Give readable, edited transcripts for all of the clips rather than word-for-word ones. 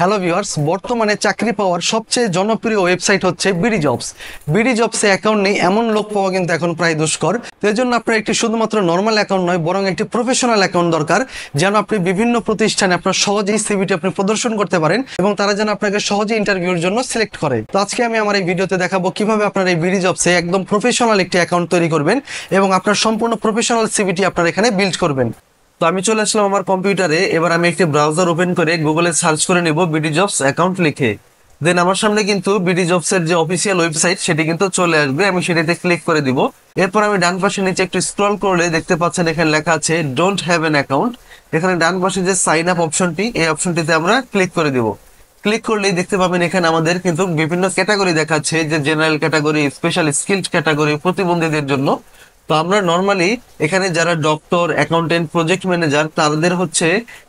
Hello viewers, বর্তমানে চাকরি পাওয়ার সবচেয়ে জনপ্রিয় ওয়েবসাইট হচ্ছে বিডি জবস। বিডি জবসে অ্যাকাউন্ট নেই এমন লোক পাওয়া কিন্তু এখন প্রায় দুষ্কর। তো এই জন্য আপনার একটি শুধুমাত্র নর্মাল অ্যাকাউন্ট নয়, বরং একটি প্রফেশনাল অ্যাকাউন্ট দরকার, যেন আপনি বিভিন্ন প্রতিষ্ঠানে আপনার সহজেই সিভিটি আপনি প্রদর্শন করতে পারেন এবং তারা যেন আপনাকে সহজে ইন্টারভিউর জন্য সিলেক্ট করে। তো আজকে আমি আমার এই ভিডিওতে দেখাবো কিভাবে আপনার এই বিডি জবসে একদম প্রফেশনাল একটি অ্যাকাউন্ট তৈরি করবেন এবং আপনার সম্পূর্ণ প্রফেশনাল সিভিটি আপনার এখানে বিল্ড করবেন। তো আমি চলে আসলাম আমার কম্পিউটারে। এবার আমি একটি ব্রাউজার ওপেন করে গুগলে সার্চ করে নেব বিডি জবস অ্যাকাউন্ট লিখে। দেন আমার সামনে কিন্তু বিডি জবস এর যে অফিসিয়াল ওয়েবসাইট সেটি কিন্তু চলে আসবে। আমি সেটাতে ক্লিক করে দিব। এরপর আমি ডান পাশে নিচে একটু স্ক্রল করলে দেখতে পাচ্ছেন এখানে লেখা আছে ডোন্ট হ্যাভ এন অ্যাকাউন্ট। এখানে ডান পাশে যে সাইন আপ অপশনটি, এই অপশনটিতে আমরা ক্লিক করে দিব। ক্লিক করলেই দেখতে পাবেন এখানে আমাদের কিন্তু বিভিন্ন ক্যাটাগরি দেখাচ্ছে, যে general category, special skilled category, প্রতিবন্ধীদের জন্য। তো আমরা নর্মালি এখানে যারা ডক্টর, অ্যাকাউন্টেন্ট, প্রজেক্ট ম্যানেজার তাদের হচ্ছে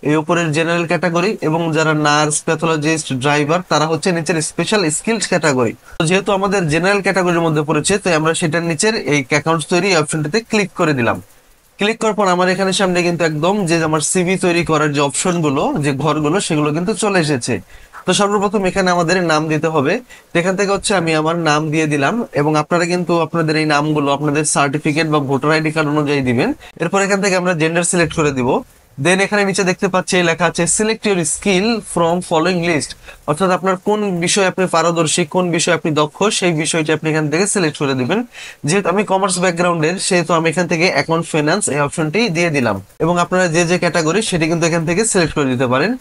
এই উপরের জেনারেল ক্যাটাগরি, এবং যারা নার্স, প্যাথোলজিস্ট, ড্রাইভার তারা হচ্ছে নিচের স্পেশাল স্কিলড ক্যাটাগরি। তো যেহেতু আমাদের জেনারেল ক্যাটাগরির মধ্যে পড়েছে, তো আমরা সেটার নিচের এই অ্যাকাউন্ট তৈরি অপশনটিতে ক্লিক করে দিলাম। ক্লিক করার পর আমার এখানে সামনে কিন্তু একদম যে আমার সিভি তৈরি করার যে অপশনগুলো, যে ঘরগুলো, সেগুলো কিন্তু চলে এসেছে। তো সর্বপ্রথম এখানে আমাদের নাম দিতে হবে। তো এখান থেকে হচ্ছে আমি আমার নাম দিয়ে দিলাম, এবং আপনারা কিন্তু আপনাদের এই নামগুলো আপনাদের সার্টিফিকেট বা ভোটার আইডি কার্ড অনুযায়ী দিবেন। এরপর এখান থেকে আমরা জেন্ডার সিলেক্ট করে দিব। দেন এখানে নিচে দেখতে পাচ্ছি লেখা আছে select your skill from following list, অর্থাৎ আপনার কোন বিষয়ে আপনি পারদর্শী, কোন বিষয়ে আপনি দক্ষ, সেই বিষয়টি আপনি এখান থেকে সিলেক্ট করে দিবেন। যেহেতু আমি কমার্স ব্যাকগ্রাউন্ডের, সেহেতু আমি এখান থেকে অ্যাকাউন্ট ফাইন্যান্স এই অপশনটি দিয়ে দিলাম, এবং আপনারা যে যে ক্যাটাগরি সেটি কিন্তু এখান থেকে সিলেক্ট করে দিতে পারেন।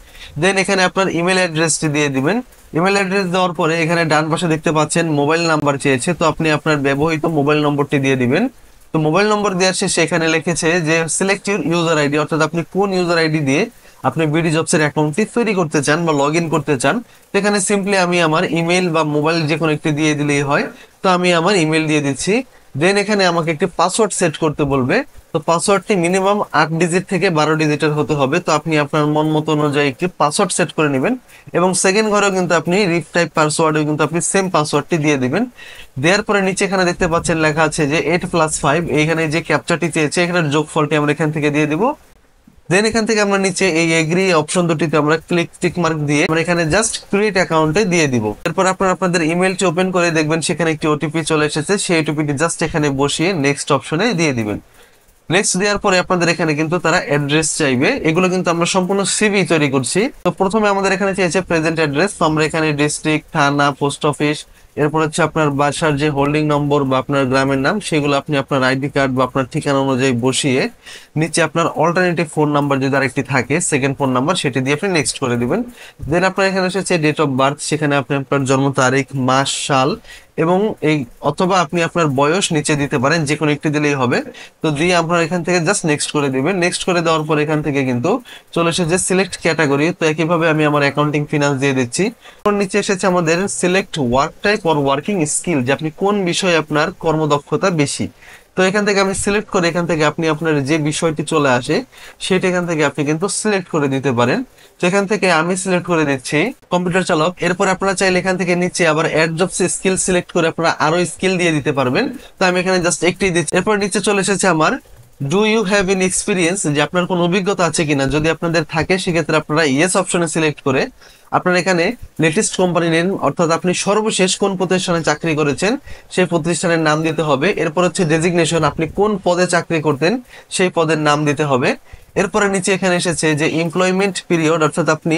দেন এখানে আপনার ইমেল অ্যাড্রেসটি দিয়ে দিবেন। ইমেল অ্যাড্রেস দেওয়ার পরে এখানে ডান পাশে দেখতে পাচ্ছেন মোবাইল নাম্বার চেয়েছে, তো আপনি আপনার ব্যবহৃত মোবাইল নম্বরটি দিয়ে দিবেন। তো মোবাইল নম্বর দেওয়ার শেষে এখানে লিখেছে যে সিলেক্ট ইউর ইউজার আইডি, অর্থাৎ আপনি কোন ইউজার আইডি দিয়ে আপনি বিডি জবস এর অ্যাকাউন্টটি তৈরি করতে চান বা লগ ইন করতে চান। এখানে সিম্পলি আমি আমার ইমেল বা মোবাইল যে কোনো একটি দিয়ে দিলেই হয়। তো আমি আমার ইমেল দিয়ে দিচ্ছি। দেন এখানে আমাকে একটি পাসওয়ার্ড সেট করতে বলবে। তো পাসওয়ার্ডটি মিনিমাম 8 ডিজিট থেকে 12 ডিজিটের হতে হবে। তো আপনি আপনার মন মতো অনুযায়ী একটি পাসওয়ার্ড সেট করে নেবেন, এবং সেকেন্ড ঘরেও কিন্তু আপনি রিপ টাইপ পাসওয়ার্ডেও কিন্তু আপনি সেম পাসওয়ার্ডটি দিয়ে দিবেন। দেওয়ার পরে নিচে এখানে দেখতে পাচ্ছেন লেখা আছে যে 8+5, এইখানে যে ক্যাপচারটি চেয়েছে এখানে যোগফলটি আমরা এখান থেকে দিয়ে দিব। দেন এখান থেকে আমরা নিচে এই এগ্রি অপশন দুটিতে আমরা ক্লিক টিক মার্ক দিয়ে আমরা এখানে জাস্ট ক্রিয়েট অ্যাকাউন্টে দিয়ে দিব। এরপর আপনারা আপনাদের ইমেলটি ওপেন করে দেখবেন সেখানে একটি ওটিপি চলে এসেছে, সেই ওটিপিটি জাস্ট এখানে বসিয়ে নেক্সট অপশনে দিয়ে দিবেন। নেক্সট দেওয়ার পরে আপনাদের এখানে কিন্তু তারা অ্যাড্রেস চাইবে। এগুলো কিন্তু আমরা সম্পূর্ণ সিভি তৈরি করছি। তো প্রথমে আমাদের এখানে চেয়েছে প্রেজেন্ট অ্যাড্রেস, তো আমরা এখানে ডিস্ট্রিক্ট, থানা, পোস্ট অফিস, এরপর হচ্ছে আপনার বাসার যে হোল্ডিং নম্বর বা আপনার গ্রামের নাম, সেগুলো আপনি আপনার আইডি কার্ড বা আপনার ঠিকানা অনুযায়ী বসিয়ে নিচে আপনার অল্টারনেটিভ ফোন নাম্বার যদি আরেকটি থাকে, সেকেন্ড ফোন নাম্বার, সেটি দিয়ে আপনি নেক্সট করে দিবেন। দেন আপনার এখানে এসেছে ডেট অফ বার্থ, সেখানে আপনি আপনার জন্ম তারিখ, মাস, সাল, এবং এই অথবা আপনি আপনার বয়স নিচে দিতে পারেন, যে কোনো একটি দিলেই হবে। তো দিয়ে আপনার এখান থেকে জাস্ট নেক্সট করে দিবেন। নেক্সট করে দেওয়ার পর এখান থেকে কিন্তু চলে এসেছে সিলেক্ট ক্যাটাগরি। তো একইভাবে আমি আমার অ্যাকাউন্টিং ফিনান্স দিয়ে দিচ্ছি। নিচে এসেছে আমাদের select work type or working skill, যে আপনি কোন বিষয়ে আপনার কর্মদক্ষতা বেশি। তো এখান থেকে আমি সিলেক্ট করে এখান থেকে আপনি আপনার যে বিষয়টি চলে আসে সেটা এখান থেকে আপনি কিন্তু সিলেক্ট করে দিতে পারেন। তো এখান থেকে আমি সিলেক্ট করে দিচ্ছি কম্পিউটার চালক। এরপর আপনারা চাইলে এখান থেকে নিচে আবার অ্যাড জবস স্কিল সিলেক্ট করে আপনারা আরো স্কিল দিয়ে দিতে পারবেন। তো আমি এখানে জাস্ট একটি দিচ্ছি। এরপর নিচে চলে এসেছে আমার do you have an experience, যে আপনার কোনো অভিজ্ঞতা আছে কিনা। যদি আপনাদের থাকে সেক্ষেত্রে আপনারা ইয়েস অপশনে সিলেক্ট করে আপনার এখানে লেটেস্ট কোম্পানি নেম, অর্থাৎ আপনি সর্বশেষ কোন প্রতিষ্ঠানে চাকরি করেছেন সেই প্রতিষ্ঠানের নাম দিতে হবে। এরপর হচ্ছে ডেজিগনেশন, আপনি কোন পদে চাকরি করতেন সেই পদের নাম দিতে হবে। এরপরে নিচে এখানে এসেছে যে এমপ্লয়মেন্ট পিরিয়ড, অর্থাৎ আপনি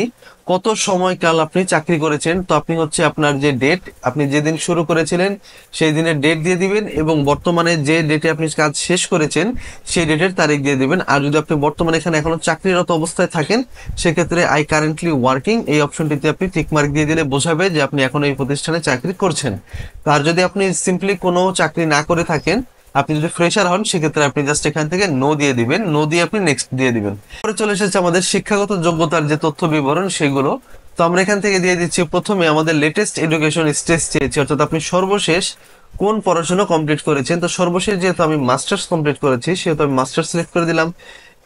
কত সময়কাল আপনি চাকরি করেছেন। তো আপনি হচ্ছে আপনার যে ডেট, আপনি যেদিন শুরু করেছিলেন সেই দিনের ডেট দিয়ে দিবেন, এবং বর্তমানে যে ডেটে আপনি কাজ শেষ করেছেন সেই ডেটের তারিখ দিয়ে দিবেন। আর যদি আপনি বর্তমানে এখানে এখনো চাকরিরত অবস্থায় থাকেন, সেক্ষেত্রে আই কারেন্টলি ওয়ার্কিং এই অপশনটিতে আপনি টিক মার্ক দিয়ে দিলে বোঝাবে যে আপনি এখন এই প্রতিষ্ঠানে চাকরি করছেন। আর যদি আপনি সিম্পলি কোনো চাকরি না করে থাকেন, আপনি যদি ফ্রেশার হন, সেক্ষেত্রে আপনি জাস্ট এখান থেকে নো দিয়ে দিবেন। নো দিয়ে আপনি নেক্সট দিয়ে দিবেন। পরে চলে এসেছে আমাদের শিক্ষাগত যোগ্যতার যে তথ্য বিবরণ সেগুলো। তো আমরা এখান থেকে দিয়ে দিচ্ছি প্রথমে আমাদের লেটেস্ট এডুকেশন স্টেজ চেয়েছি, অর্থাৎ আপনি সর্বশেষ কোন পড়াশোনা কমপ্লিট করেছেন। তো সর্বশেষ যেহেতু আমি মাস্টার্স কমপ্লিট করেছি, সেহেতু আমি মাস্টার্স সিলেক্ট করে দিলাম।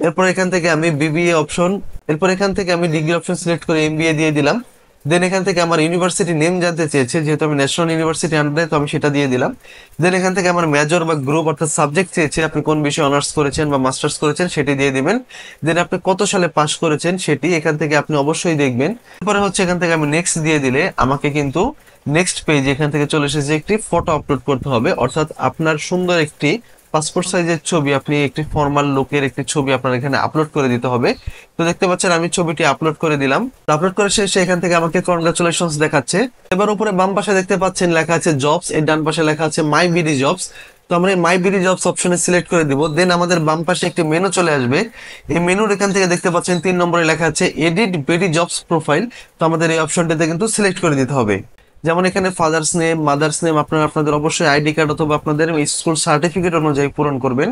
এরপর এখান থেকে আমি বিবিএ অপশন, এরপর এখান থেকে আমি ডিগ্রি অপশন সিলেক্ট করে এমবিএ দিয়ে দিলাম। দেন এখান থেকে আমার ইউনিভার্সিটি নেম জানতে চেয়েছে, যেহেতু আমি ন্যাশনাল ইউনিভার্সিটি আন্ডারে, তো আমি সেটা দিয়ে দিলাম। দেন এখান থেকে আমার মেজর বা গ্রুপ অর্থাৎ সাবজেক্ট চেয়েছে, আপনি কোন বিষয়ে অনার্স করেছেন বা মাস্টার্স করেছেন সেটি দিয়ে দিবেন। দেন আপনি কত সালে পাস করেছেন সেটি এখান থেকে আপনি অবশ্যই দেখবেন। এরপরে হচ্ছে এখান থেকে আমি নেক্সট দিয়ে দিলে আমাকে কিন্তু নেক্সট পেজ এখান থেকে চলে এসেছে, একটি ফটো আপলোড করতে হবে, অর্থাৎ আপনার সুন্দর একটি পাসপোর্ট সাইজের ছবি, আপনি একটি ফর্মাল লুকের একটি ছবি আপনার এখানে আপলোড করে দিতে হবে। তো দেখতে পাচ্ছেন আমি ছবিটি আপলোড করে দিলাম। আপলোড করে শেষে এখান থেকে আমাকে কনগ্রাচুলেশনস দেখাচ্ছে। এবার উপরে বাম পাশে দেখতে পাচ্ছেন লেখা আছে জবস, এর ডান পাশে লেখা আছে মাই বিডি জবস। তো আমরা মাই বিডি জবস অপশনে সিলেক্ট করে দিব। দেন আমাদের বাম পাশে একটি মেনু চলে আসবে। এই মেনুর এখান থেকে দেখতে পাচ্ছেন 3 নম্বরে লেখা আছে এডিট বিডি জবস প্রোফাইল। তো আমাদের এই অপশনটিতে কিন্তু সিলেক্ট করে দিতে হবে। যেমন এখানে ফাদার্স নেম, মাদার্স নেম আপনারা আপনাদের অবশ্যই আইডি কার্ড অথবা আপনাদের স্কুল সার্টিফিকেট অনুযায়ী পূরণ করবেন।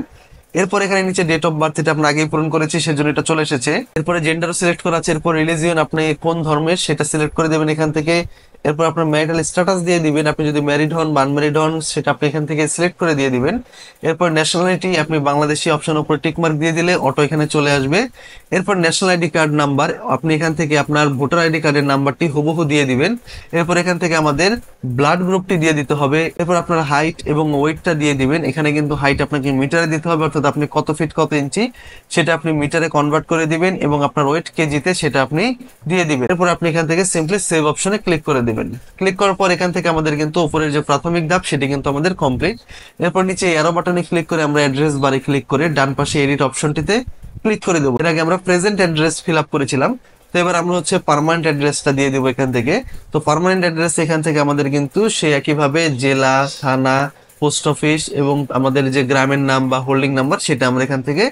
এরপর এখানে নিচে ডেট অফ বার্থ, এটা আমরা আগেই পূরণ করেছি সেজন্য এটা চলে এসেছে। এরপরে জেন্ডারও সিলেক্ট করা আছে। এরপর রিলিজিয়ন, আপনি কোন ধর্মের সেটা সিলেক্ট করে দেবেন এখান থেকে। এরপর আপনার ম্যারিটাল স্ট্যাটাস দিয়ে দিবেন, আপনি যদি ম্যারিড হন বা আনম্যারিড হন সেটা আপনি এখান থেকে সিলেক্ট করে দিয়ে দিবেন। এরপর ন্যাশনালিটি, আপনি বাংলাদেশি অপশন উপর টিক মার্ক দিয়ে দিলে অটো এখানে চলে আসবে। এরপর ন্যাশনাল আইডি কার্ড নাম্বার, আপনি এখান থেকে আপনার ভোটার আইডি কার্ডের নাম্বারটি হুবহু দিয়ে দিবেন। এরপর এখান থেকে আমাদের ব্লাড গ্রুপটি দিয়ে দিতে হবে। এরপর আপনার হাইট এবং ওয়েটটা দিয়ে দিবেন। এখানে কিন্তু হাইট আপনাকে মিটারে দিতে হবে, অর্থাৎ আপনি কত ফিট কত ইঞ্চি সেটা আপনি মিটারে কনভার্ট করে দিবেন, এবং আপনার ওয়েট কেজিতে সেটা আপনি দিয়ে দিবেন। এরপর আপনি এখান থেকে সিম্পলি সেভ অপশনে ক্লিক করে দিবেন। ক্লিক করার পর এখান থেকে আমাদের কিন্তু উপরের যে প্রাথমিক ধাপ সেটি কিন্তু আমাদের কমপ্লিট। এরপর নিচে অ্যারো বাটনে ক্লিক করে আমরা অ্যাড্রেস বারে ক্লিক করে ডান পাশে এডিট অপশনটিতে ক্লিক করে দেবো। এর আগে আমরা প্রেজেন্ট অ্যাড্রেস ফিল আপ করেছিলাম, তো এবার আমরা হচ্ছে পার্মানেন্ট অ্যাড্রেসটা দিয়ে দেবো এখান থেকে। তো পার্মানেন্ট অ্যাড্রেস এখান থেকে আমাদের কিন্তু সেই একইভাবে জেলা, থানা, পোস্ট অফিস এবং আমাদের যে গ্রামের নাম বা হোল্ডিং নাম্বার সেটা আমরা এখান থেকে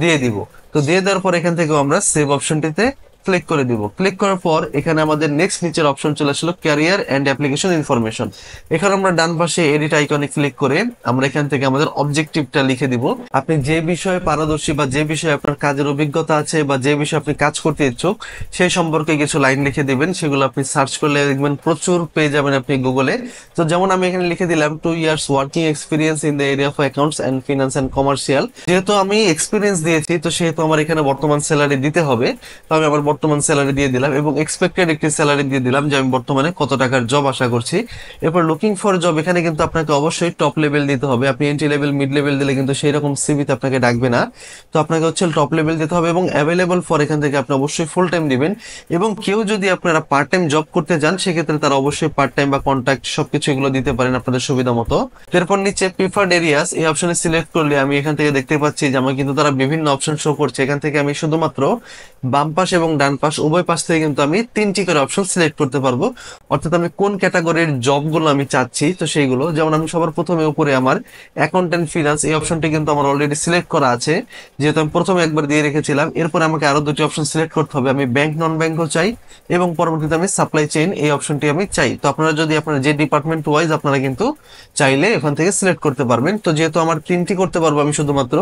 দিয়ে দিব। তো দিয়ে দেওয়ার পর এখান থেকে আমরা সেভ অপশনটিতে ক্লিক করে দিব। ক্লিক করার পর এখানে আমাদের নেক্সট নিচের অপশন চলে আসলো ক্যারিয়ার এন্ড অ্যাপ্লিকেশন ইনফরমেশন। এখানে আমরা ডান পাশে এডিট আইকনে ক্লিক করে আমরা এখান থেকে আমাদের অবজেক্টিভটা লিখে দিব। আপনি যে বিষয়ে পারদর্শী বা যে বিষয়ে আপনার কাজের অভিজ্ঞতা আছে বা যে বিষয়ে আপনি কাজ করতে ইচ্ছুক সেই সম্পর্কে কিছু লাইন লিখে দিবেন। সেগুলো আপনি সার্চ করলে দেখবেন প্রচুর পেয়ে যাবেন আপনি গুগলে। তো যেমন আমি এখানে লিখে দিলাম 2 years working experience in the area of accounts and finance and commercial. যেহেতু আমি এক্সপিরিয়েন্স দিয়েছি তো সেহেতু আমার এখানে বর্তমান স্যালারি দিতে হবে, তো আমি আমার বর্তমান স্যালারি দিয়ে দিলাম এবং এক্সপেক্টেড একটি স্যালারি দিয়ে দিলাম যে আমি বর্তমানে কত টাকার জব আশা করছি। এরপর লুকিং ফর জব, এখানে কিন্তু আপনাকে অবশ্যই টপ লেভেল দিতে হবে। আপনি এন্ট্রি লেভেল, মিড লেভেল দিলে কিন্তু সেই রকম সিভিতে আপনাকে ডাকবে না। তো আপনাকে হচ্ছে টপ লেভেল দিতে হবে এবং অ্যাভেলেবল ফর এখান থেকে আপনি অবশ্যই ফুল টাইম দিবেন। এবং কেউ যদি আপনারা পার্ট টাইম জব করতে চান সেক্ষেত্রে তারা অবশ্যই পার্ট টাইম বা কন্ট্রাক্ট সবকিছু এগুলো দিতে পারেন আপনাদের সুবিধা মতো। এরপর নিচে প্রিফার্ড এরিয়াস এই অপশনে সিলেক্ট করলে আমি এখান থেকে দেখতে পাচ্ছি যে আমার কিন্তু তারা বিভিন্ন অপশন শো করছে। এখান থেকে আমি শুধুমাত্র বাম পাশ এবং ডান পাশ উভয় পাশ থেকে কিন্তু আমি 3টি করে অপশন সিলেক্ট করতে পারবো, অর্থাৎ আমি কোন ক্যাটাগরির জবগুলো আমি চাচ্ছি তো সেইগুলো। যেমন আমি সবার প্রথমে উপরে আমার অ্যাকাউন্টেন্ট ফিনান্স এই অপশনটি কিন্তু আমার অলরেডি সিলেক্ট করা আছে, যেহেতু আমি প্রথমে একবার দিয়ে রেখেছিলাম। এরপর আমাকে আরো 2টি অপশন সিলেক্ট করতে হবে, আমি ব্যাংক নন ব্যাংকও চাই এবং পরবর্তীতে আমি সাপ্লাই চেইন এই অপশনটি আমি চাই। তো আপনারা যদি আপনারা যে ডিপার্টমেন্ট ওয়াইজ আপনারা কিন্তু চাইলে এখান থেকে সিলেক্ট করতে পারবেন। তো যেহেতু আমার 3টি করতে পারবো আমি শুধুমাত্র,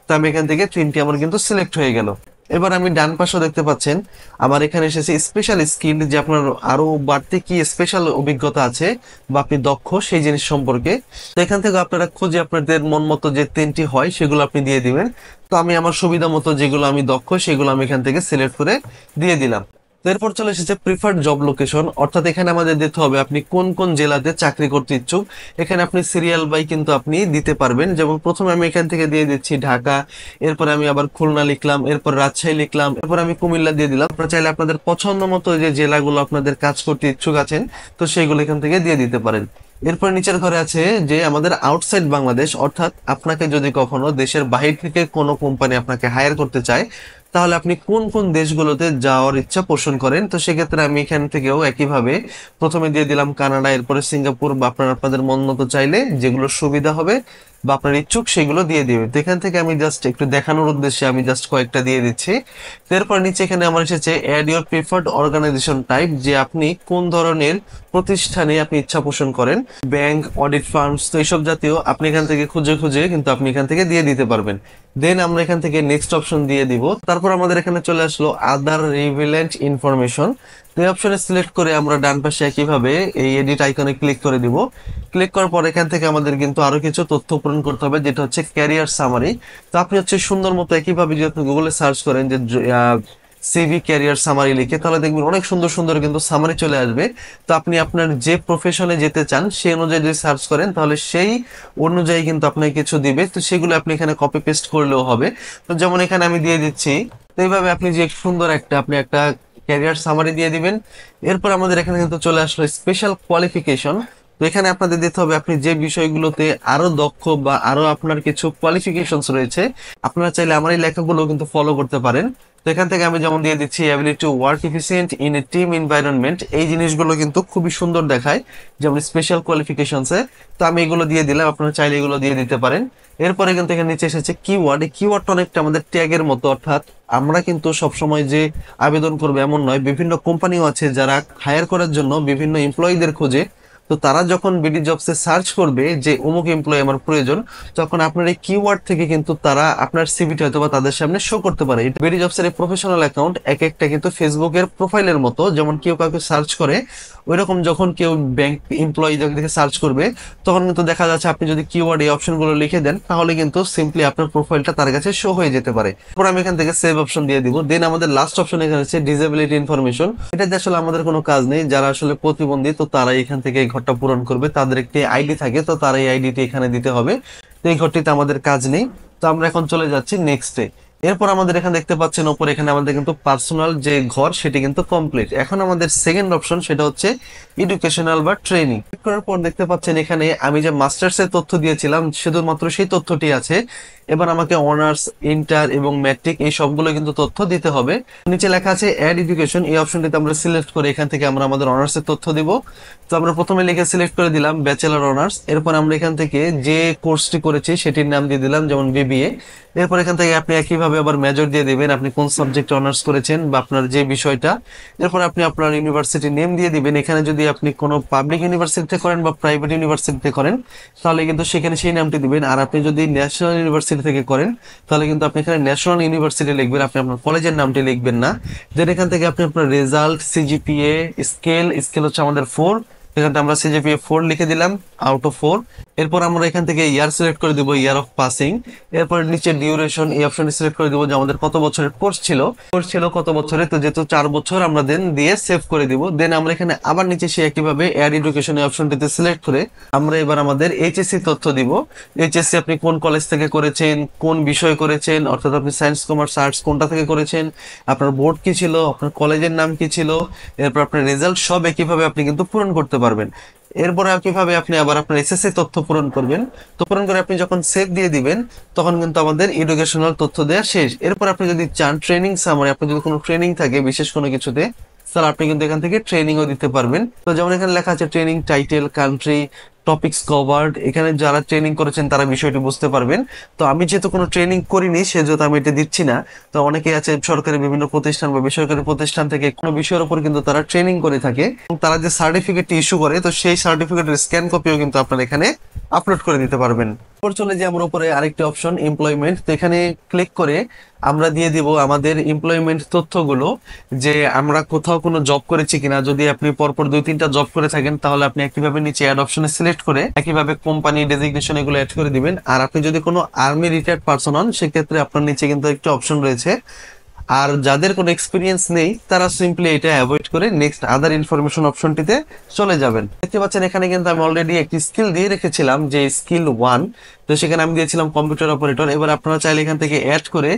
তো আমি এখান থেকে 3টি আমার কিন্তু সিলেক্ট হয়ে গেল। এবার আমি ডান পাশেও দেখতে পাচ্ছেন আমার এখানে এসেছে স্পেশাল স্কিল, যে আপনার আরো বাড়তি কি স্পেশাল অভিজ্ঞতা আছে বা আপনি দক্ষ সেই জিনিস সম্পর্কে। তো এখান থেকে আপনারা খুঁজে আপনাদের মন মতো যে 3টি হয় সেগুলো আপনি দিয়ে দিবেন। তো আমি আমার সুবিধা মতো যেগুলো আমি দক্ষ সেগুলো আমি এখান থেকে সিলেক্ট করে দিয়ে দিলাম। তো এরপর চলে এসেছে প্রিফার্ড জব লোকেশন, অর্থাৎ এখানে আমাদের দিতে হবে আপনি কোন কোন জেলাতে চাকরি করতে ইচ্ছুক। এখানে আপনি সিরিয়াল বাই কিন্তু আপনি দিতে পারবেন। যেমন প্রথমে আমি এখান থেকে দিয়ে দিচ্ছি ঢাকা, এরপর আমি আবার খুলনা লিখলাম, এরপর রাজশাহী লিখলাম, এরপর আমি কুমিল্লা দিয়ে দিলাম। আপনারা চাইলে আপনাদের পছন্দ মতো যে জেলাগুলো আপনাদের কাজ করতে ইচ্ছুক আছেন তো সেইগুলো এখান থেকে দিয়ে দিতে পারেন। এরপর নিচের ঘরে আছে যে আমাদের আউটসাইড বাংলাদেশ, অর্থাৎ আপনাকে যদি কখনো দেশের বাহির থেকে কোনো কোম্পানি আপনাকে হায়ার করতে চায় তাহলে আপনি কোন কোন দেশগুলোতে যাওয়ার ইচ্ছা পোষণ করেন। তো সেক্ষেত্রে আমি এখান থেকেও একইভাবে প্রথমে দিয়ে দিলাম কানাডা, এরপরে সিঙ্গাপুর বা আপনাদের মন মতো চাইলে যেগুলো সুবিধা হবে বা আপনার ইচ্ছুক সেগুলো দিয়ে দিবেন। তো এখান থেকে আমি জাস্ট একটু দেখানোর উদ্দেশ্যে আমি জাস্ট কয়েকটা দিয়ে দিচ্ছি। এরপর নিচে এখানে আমার এসেছে add your preferred organisation type, যে আপনি কোন ধরনের প্রতিষ্ঠানে আপনি ইচ্ছা পোষণ করেন, ব্যাংক, অডিট ফার্মস, তো এইসব জাতীয় আপনি এখান থেকে খুঁজে খুঁজে কিন্তু আপনি এখান থেকে দিয়ে দিতে পারবেন। দেন আমরা এখান থেকে নেক্সট অপশন দিয়ে দিব। তারপর আমাদের এখানে চলে আসলো আদার রিভিলেন্ট ইনফরমেশন। তো এই অপশনে সিলেক্ট করে আমরা ডান পাশে একইভাবে এই এডিট আইকনে ক্লিক করে দিব। ক্লিক করার পর এখান থেকে আমাদের কিন্তু আরো কিছু তথ্য পূরণ করতে হবে, যেটা হচ্ছে ক্যারিয়ার সামারি। তো আপনি হচ্ছে সুন্দর মতো একইভাবে যদি আপনি গুগলে সার্চ করেন যে সিভি ক্যারিয়ার সামারি লিখে, তাহলে দেখবেন অনেক সুন্দর সুন্দর কিন্তু সামারি চলে আসবে। তো আপনি আপনার যে প্রফেশনে যেতে চান সেই অনুযায়ী যদি সার্চ করেন তাহলে সেই অনুযায়ী কিন্তু আপনাকে কিছু দিবে, তো সেগুলো আপনি এখানে কপি পেস্ট করলেও হবে। তো যেমন এখানে আমি দিয়ে দিচ্ছি, তো এইভাবে আপনি যে সুন্দর আপনি একটা ক্যারিয়ার সামারি দিয়ে দিবেন। এরপর আমাদের এখানে কিন্তু চলে আসলো স্পেশাল কোয়ালিফিকেশন। তো এখানে আপনাদের দিতে হবে আপনি যে বিষয়গুলোতে আরো দক্ষ বা আরো আপনার কিছু কোয়ালিফিকেশনস রয়েছে, আপনারা চাইলে আমার এই লেখাগুলো কিন্তু ফলো করতে পারেন। তো এখান থেকে আমি যেমন দিয়ে দিচ্ছি ability to work efficient in a team environment, এই জিনিসগুলো কিন্তু খুবই সুন্দর দেখায় যেমন স্পেশাল কোয়ালিফিকেশনসে। তো আমি এগুলো দিয়ে দিলাম, আপনারা চাইলে এগুলো দিয়ে দিতে পারেন। এরপরে কিন্তু এখানে নিচে এসেছে কিওয়ার্ড। এই কিওয়ার্ডটা অনেকটা আমাদের ট্যাগের মতো, অর্থাৎ আমরা কিন্তু সবসময় যে আবেদন করবো এমন নয়, বিভিন্ন কোম্পানিও আছে যারা হায়ার করার জন্য বিভিন্ন এমপ্লয়ীদের খোঁজে। তো তারা যখন বিডি জবসে সার্চ করবে যে অমুক এমপ্লয়ি আমার প্রয়োজন, তখন আপনার এই কিওয়ার্ড থেকে কিন্তু তারা আপনার সিভিটা হয়তো বা তাদের সামনে শো করতে পারে। বিডি জবসের এই প্রফেশনাল অ্যাকাউন্ট এক একটা কিন্তু ফেসবুকের প্রোফাইলের মতো, যেমন কেউ কাউকে সার্চ করে ওইরকম যখন কেউ ব্যাংক এমপ্লয়ি দেখে সার্চ করবে তখন কিন্তু দেখা যাচ্ছে আপনি যদি কিওয়ার্ড এই অপশনগুলো লিখে দেন তাহলে কিন্তু সিম্পলি আপনার প্রোফাইলটা তার কাছে শো হয়ে যেতে পারে। তারপর আমি এখান থেকে সেভ অপশন দিয়ে দিব। দেন আমাদের লাস্ট অপশন এখানে হচ্ছে ডিসেবিলিটি ইনফরমেশন। এটাতে আসলে আমাদের কোনো কাজ নেই, যারা আসলে প্রতিবন্ধী তো তারা এখান থেকে এই ঘরটা পূরণ করবে, তাদের একটি আইডি থাকে তো তারা এই আইডিটি এখানে দিতে হবে। তো এই ঘরটিতে আমাদের কাজ নেই। তো আমরা এখন চলে যাচ্ছি নেক্সটে। এরপর আমাদের এখানে দেখতে পাচ্ছেন উপরে এখানে আমাদের কিন্তু পার্সোনাল যে ঘর সেটি কিন্তু কমপ্লিট। এখন আমাদের সেকেন্ড অপশন সেটা হচ্ছে এডুকেশনাল বা ট্রেনিং। করার পর দেখতে পাচ্ছেন এখানে আমি যে মাস্টার্স এর তথ্য দিয়েছিলাম শুধুমাত্র সেই তথ্যটি আছে। এবার আমাকে অনার্স, ইন্টার এবং ম্যাট্রিক এই সবগুলো কিন্তু তথ্য দিতে হবে। নিচে লেখা আছে অ্যাড এডুকেশন, এই অপশনটিতে আমরা সিলেক্ট করে এখান থেকে আমরা আমাদের অনার্স এর তথ্য দিব। তো আমরা প্রথমে লিখে সিলেক্ট করে দিলাম ব্যাচেলর অনার্স। এরপর আমরা এখান থেকে যে কোর্সটি করেছি সেটির নাম দিয়ে দিলাম, যেমন বিবিএ। এরপর এখান থেকে আপনি একইভাবে আবার মেজর দিয়ে দিবেন, আপনি কোন সাবজেক্টে অনার্স করেছেন বা আপনার যে বিষয়টা। এরপর আপনি আপনার ইউনিভার্সিটি নেম দিয়ে দিবেন। এখানে যদি আপনি কোনো পাবলিক ইউনিভার্সিটিতে করেন বা প্রাইভেট ইউনিভার্সিটিতে করেন তাহলে কিন্তু সেখানে সেই নামটি দিবেন। আর আপনি যদি ন্যাশনাল ইউনিভার্সিটি থেকে করেন তাহলে কিন্তু আপনি এখানে ন্যাশনাল ইউনিভার্সিটি লিখবেন, আপনি আপনার কলেজের নামটি লিখবেন না। দেন এখান থেকে আপনি আপনার রেজাল্ট, সিজিপিএ, স্কেল হচ্ছে আমাদের 4, এখান থেকে আমরা সিজিপিএ 4 লিখে দিলাম আউট অফ 4। এরপর আমরা এখান থেকে ইয়ার সিলেক্ট করে দিব, ইয়ার অফ পাসিং। এরপর নিচে ডিউরেশন এই অপশনটি সিলেক্ট করে দিব যে আমাদের কত বছরের কোর্স ছিল কত বছরে, তো যেহেতু 4 বছর আমরা দেন দিয়ে সেভ করে দিব। দেন আমরা এখানে আবার নিচে সে একইভাবে অ্যাড এডুকেশন এই অপশনটিতে সিলেক্ট করে আমরা এবার আমাদের এইচএসসি তথ্য দিব। এইচএসসি আপনি কোন কলেজ থেকে করেছেন, কোন বিষয় করেছেন, অর্থাৎ আপনি সায়েন্স, কমার্স, আর্টস কোনটা থেকে করেছেন, আপনার বোর্ড কি ছিল, আপনার কলেজের নাম কি ছিল, এরপর আপনার রেজাল্ট সব একইভাবে আপনি কিন্তু পূরণ করতে পারবেন। এরপরে কিভাবে আপনি আবার আপনার এসএসসি তথ্য পূরণ করবেন, তো পূরণ করে আপনি যখন সেভ দিয়ে দিবেন তখন কিন্তু আমাদের এডুকেশনাল তথ্য দেওয়া শেষ। এরপর আপনি যদি চান ট্রেনিং সামারি, আপনার যদি কোনো ট্রেনিং থাকে বিশেষ কোনো কিছুতে তাহলে আপনি কিন্তু এখান থেকে ট্রেনিংও দিতে পারবেন। তো যেমন এখানে লেখা আছে training title, country, topics covered. এখানে যারা ট্রেনিং করেছেন তারা বিষয়টি বুঝতে পারবেন। তো আমি যেহেতু কোনো ট্রেনিং করিনি সেহেতু আমি এটা দিচ্ছি না। তো অনেকেই আছে সরকারি বিভিন্ন প্রতিষ্ঠান বা বেসরকারি প্রতিষ্ঠান থেকে কোনো বিষয়ের উপর কিন্তু তারা ট্রেনিং করে থাকে, তারা যে সার্টিফিকেট ইস্যু করে তো সেই সার্টিফিকেটের স্ক্যান কপিও কিন্তু আপনারা এখানে আপলোড করে দিতে পারবেন। চলে যে আমার উপরে আরেকটি অপশন এমপ্লয়মেন্ট, তো এখানে ক্লিক করে আমরা দিয়ে দিব আমাদের এমপ্লয়মেন্ট তথ্যগুলো, যে আমরা কোথাও কোনো জব করেছি কিনা। যদি আপনি পরপর 2-3টা জব করে থাকেন তাহলে আপনি একইভাবে নিচে অ্যাড অপশনে সিলেক্ট করে একইভাবে কোম্পানি ডেজিগনেশন এগুলো অ্যাড করে দিবেন। আর আপনি যদি কোনো আর্মি রিটায়ার্ড পারসন হন সেক্ষেত্রে আপনার নিচে কিন্তু একটা অপশন রয়েছে। আর যাদের কোনো এক্সপিরিয়েন্স নেই তারা সিম্পলি এটা অ্যাভয়েড করে নেক্সট আদার ইনফরমেশন অপশনটিতে চলে যাবেন। দেখতে পাচ্ছেন এখানে কিন্তু আমি অলরেডি একটি স্কিল দিয়ে রেখেছিলাম যে স্কিল 1, তো সেখানে আমি দিয়েছিলাম কম্পিউটার অপারেটর। এবার আপনারা চাইলে এখান থেকে অ্যাড করে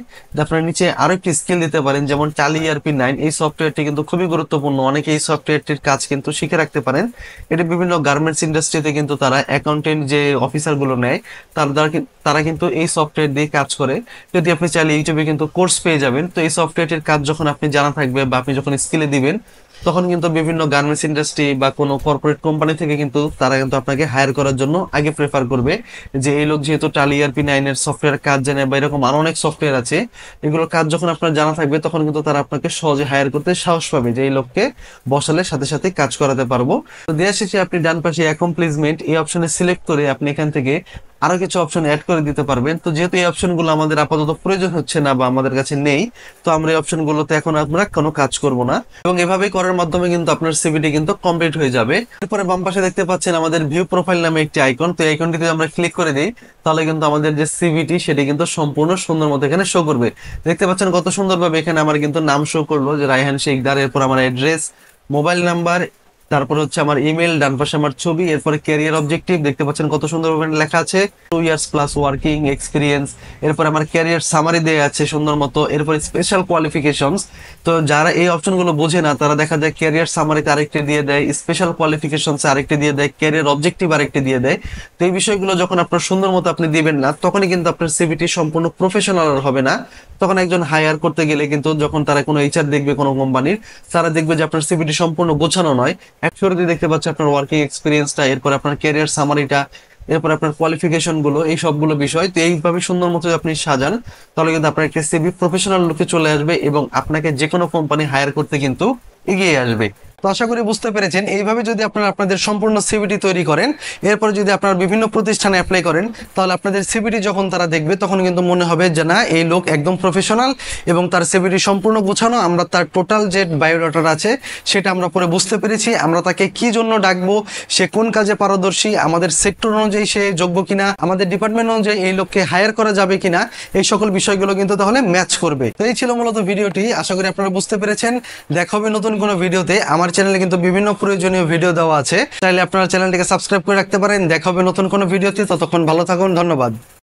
আপনারা নিচে আরো একটি স্কিল দিতে পারেন, যেমন টালি ERP9। এই সফটওয়্যারটি কিন্তু খুবই গুরুত্বপূর্ণ, অনেকে এই সফটওয়্যারটির কাজ কিন্তু শিখে রাখতে পারেন। এটি বিভিন্ন গার্মেন্টস ইন্ডাস্ট্রিতে কিন্তু তারা অ্যাকাউন্টেন্ট যে অফিসার গুলো নেয় তারা কিন্তু এই সফটওয়্যার দিয়ে কাজ করে। যদি আপনি চাইলে ইউটিউবে কিন্তু কোর্স পেয়ে যাবেন। তো এই সফটওয়্যারটির কাজ যখন আপনি জানা থাকবে বা আপনি যখন স্কিলে দিবেন তখন কিন্তু বিভিন্ন গার্মেন্টস ইন্ডাস্ট্রি বা কোনো কর্পোরেট কোম্পানি থেকে কিন্তু তারা কিন্তু আপনাকে হায়ার করার জন্য আগে প্রেফার করবে, যে এই লোক যেহেতু টালি ERP9 এর সফটওয়্যার কাজ জানে বা এরকম আরো অনেক সফটওয়্যার আছে, এগুলোর কাজ যখন আপনার জানা থাকবে তখন কিন্তু তারা আপনাকে সহজে হায়ার করতে সাহস পাবে, যে এই লোককে বসালে সাথে সাথে কাজ করাতে পারবো। তো দেওয়া শেষে আপনি ডান পাশে অ্যাকমপ্লিসমেন্ট এই অপশনে সিলেক্ট করে আপনি এখান থেকে আরো কিছু অপশন অ্যাড করে দিতে পারবেন। তো যেহেতু এই অপশনগুলো আমাদের আপাতত প্রয়োজন হচ্ছে না বা আমাদের কাছে নেই, তো আমরা এই অপশনগুলোতে এখন আমরা কোনো কাজ করব না, এবং এভাবেই করার মাধ্যমে কিন্তু আপনার সিভিটি কিন্তু কমপ্লিট হয়ে যাবে। এরপরে বাম পাশে দেখতে পাচ্ছেন আমাদের ভিউ প্রোফাইল নামে একটি আইকন। তো এই আইকনটিতে আমরা ক্লিক করে দিই, তাহলে কিন্তু আমাদের যে সিভিটি সেটি কিন্তু সম্পূর্ণ সুন্দর মতো এখানে শো করবে। দেখতে পাচ্ছেন কত সুন্দরভাবে এখানে আমার কিন্তু নাম শো করলো, যে রায়হান শেখদার, এরপর আমার অ্যাড্রেস, মোবাইল নাম্বার, তারপর হচ্ছে আমার ইমেল, ডান পাশে আমার ছবি, এরপরে ক্যারিয়ার অবজেক্টিভ দেখতে পাচ্ছেন কত সুন্দরভাবে লেখা আছে 2 ইয়ার্স প্লাস ওয়ার্কিং এক্সপিরিয়েন্স। এরপর আমার ক্যারিয়ার সামারি দেয়া আছে সুন্দর মতো। এরপর স্পেশাল কোয়ালিফিকেশনস, তো যারা এই অপশনগুলো বোঝে না তারা দেখা যায় ক্যারিয়ার সামারিতে আরেকটি দিয়ে দেয়, স্পেশাল কোয়ালিফিকেশনস আরেকটি দিয়ে দেয়, ক্যারিয়ার অবজেক্টিভ আরেকটি দিয়ে দেয়। তো এই বিষয়গুলো যখন আপনার সুন্দর মতো আপনি দিবেন না, তখনই কিন্তু আপনার সিভিটি সম্পূর্ণ প্রফেশনাল হবে না। তখন একজন হায়ার করতে গেলে কিন্তু যখন তারা কোনো এইচআর দেখবে কোনো কোম্পানির, তারা দেখবে যে আপনার সিভিটি সম্পূর্ণ গোছানো নয়। শুরুতে দেখতে পাচ্ছি আপনার ওয়ার্কিং এক্সপিরিয়েন্সটা, এরপর আপনার ক্যারিয়ার সামারিটা, এরপর আপনার কোয়ালিফিকেশন গুলো, এই সবগুলো বিষয়। তো এইভাবে সুন্দর মতো আপনি সাজান, তাহলে কিন্তু আপনার একটা সিভি প্রফেশনাল লুকে চলে আসবে এবং আপনাকে যে কোনো কোম্পানি হায়ার করতে কিন্তু এগিয়ে আসবে। তো আশা করি বুঝতে পেরেছেন, এইভাবে যদি আপনারা আপনাদের সম্পূর্ণ সিভিটি তৈরি করেন, এরপর যদি আপনারা বিভিন্ন প্রতিষ্ঠানে অ্যাপ্লাই করেন, তাহলে আপনাদের সিভিটি যখন তারা দেখবে তখন কিন্তু মনে হবে যে না, এই লোক একদম প্রফেশনাল এবং তার সিভিটি সম্পূর্ণ গোছানো। আমরা তার টোটাল যে বায়োডাটা আছে সেটা আমরা পরে বুঝতে পেরেছি, আমরা তাকে কি জন্য ডাকবো, সে কোন কাজে পারদর্শী, আমাদের সেক্টর অনুযায়ী সে যোগ্য কিনা, আমাদের ডিপার্টমেন্ট অনুযায়ী এই লোককে হায়ার করা যাবে কিনা, এই সকল বিষয়গুলো কিন্তু তাহলে ম্যাচ করবে। তো এই ছিল মূলত ভিডিওটি, আশা করি আপনারা বুঝতে পেরেছেন। দেখা হবে নতুন কোনো ভিডিওতে। আমার চ্যানেলে কিন্তু বিভিন্ন প্রয়োজনীয় ভিডিও দেওয়া আছে, চাইলে আপনারা চ্যানেলটিকে সাবস্ক্রাইব করে রাখতে পারেন। দেখা হবে নতুন কোনো ভিডিওতে, ততক্ষণ ভালো থাকুন, ধন্যবাদ।